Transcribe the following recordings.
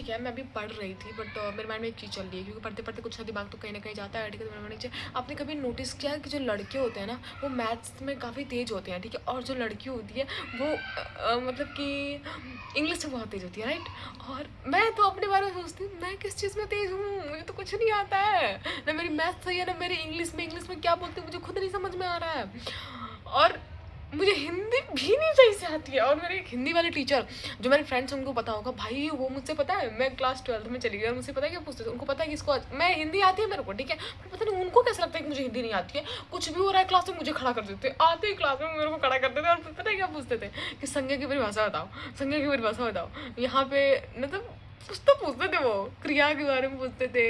ठीक है, मैं अभी पढ़ रही थी बट मेरे माइंड में एक चीज़ चल रही है, क्योंकि पढ़ते पढ़ते कुछ दिमाग तो कहीं ना कहीं जाता है, ठीक है। तो मेरे माइंड में आपने कभी नोटिस किया है कि जो लड़के होते हैं ना वो मैथ्स में काफ़ी तेज़ होते हैं, ठीक है, और जो लड़की होती है वो मतलब कि इंग्लिश में बहुत तेज़ होती है, राइट। और मैं तो अपने बारे में सोचती हूँ मैं किस चीज़ में तेज़ हूँ, मुझे तो कुछ नहीं आता है, ना मेरी मैथ्स सही है ना मेरी इंग्लिश में क्या बोलते हैं मुझे खुद नहीं समझ में आ रहा है। और मुझे हिंदी भी नहीं सही से आती है। और मेरे एक हिंदी वाले टीचर, जो मेरे फ्रेंड्स उनको पता होगा भाई, वो मुझसे पता है मैं क्लास 12th में चली गई और मुझसे पता है क्या पूछते थे, उनको पता है कि इसको मैं हिंदी आती है मेरे को, ठीक है, पर पता नहीं उनको कैसा लगता है कि मुझे हिंदी नहीं आती है। कुछ भी हो रहा है क्लास में मुझे खड़ा कर देते, आते ही क्लास में मेरे को खड़ा कर देते और पता है क्या पूछते थे कि संज्ञा की परिभाषा बताओ, संज्ञा की परिभाषा बताओ। यहाँ पे मतलब कुछ तो पूछते थे, वो क्रिया के बारे में पूछते थे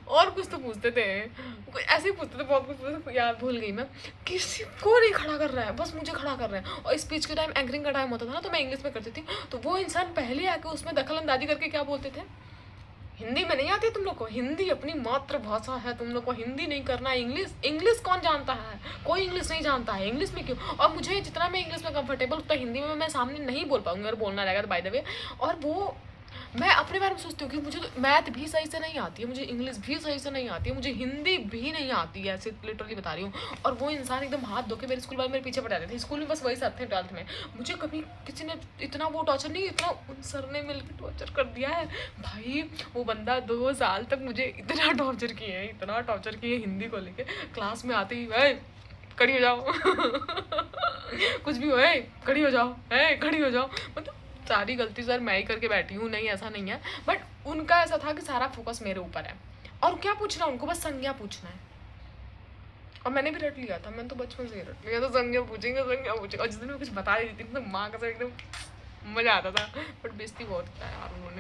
और कुछ तो पूछते थे, ऐसे ही पूछते थे, बहुत कुछ पूछते थे, यार भूल गई मैं। किसी को नहीं खड़ा कर रहा है, बस मुझे खड़ा कर रहे हैं। और स्पीच के टाइम एंकरिंग का टाइम होता था ना, तो मैं इंग्लिश में करती थी, तो वो इंसान पहले आके उसमें दखल अंदाजी करके क्या बोलते थे, हिंदी में नहीं आती तुम लोग को, हिंदी अपनी मातृभाषा है, तुम लोग को हिंदी नहीं करना है, इंग्लिश इंग्लिश कौन जानता है, कोई इंग्लिश नहीं जानता है, इंग्लिश में क्यों। और मुझे जितना मैं इंग्लिश में कंफर्टेबल उतना हिंदी में मैं सामने नहीं बोल पाऊंगी अगर बोलना रहेगा तो, बाय द वे। और वो मैं अपने बारे में सोचती हूँ कि मुझे तो मैथ भी सही से नहीं आती है, मुझे इंग्लिश भी सही से नहीं आती है, मुझे हिंदी भी नहीं आती है, ऐसे लिटरली बता रही हूँ। और वो इंसान एकदम हाथ धो के मेरे स्कूल वाले मेरे पीछे पड़ जाते थे, स्कूल में बस वही सर थे 12th में। मुझे कभी किसी ने इतना वो टॉर्चर नहीं, इतना उन सर ने मिलकर टॉर्चर कर दिया है भाई। वो बंदा 2 साल तक मुझे इतना टॉर्चर किए हैं, इतना टॉर्चर किए हिंदी को लेके, क्लास में आते ही भाई खड़ी हो जाओ कुछ भी हो खड़ी हो जाओ, खड़ी हो जाओ। मतलब सारी गलती सर मैं ही करके बैठी हूँ, नहीं ऐसा नहीं है, बट उनका ऐसा था कि सारा फोकस मेरे ऊपर है। और क्या पूछना उनको, बस संज्ञा पूछना है। और मैंने भी रट लिया था, मैंने तो बचपन से ही रट लिया था, संज्ञा पूछेंगे संज्ञा पूछेंगे। और जिस दिन मैं कुछ बता रही थी तो माँ का एकदम मज़ा आता था, बट बेइज्जती बहुत किया यार उन्होंने।